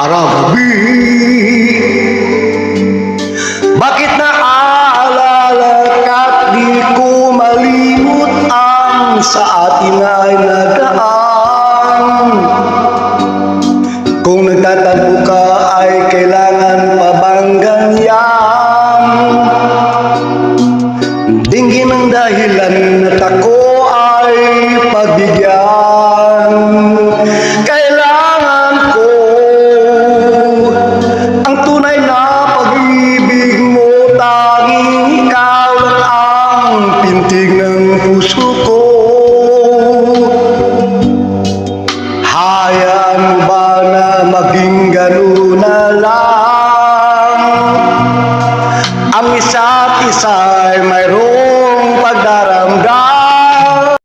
araw-gabi. Bakit naalala ka't di ko malimot ang sa atin ay nagaan? Kung nagtatagpo ka ay kailangan pa bang ganyan? Dinggin ang dahilan at ako ay pagbigyan.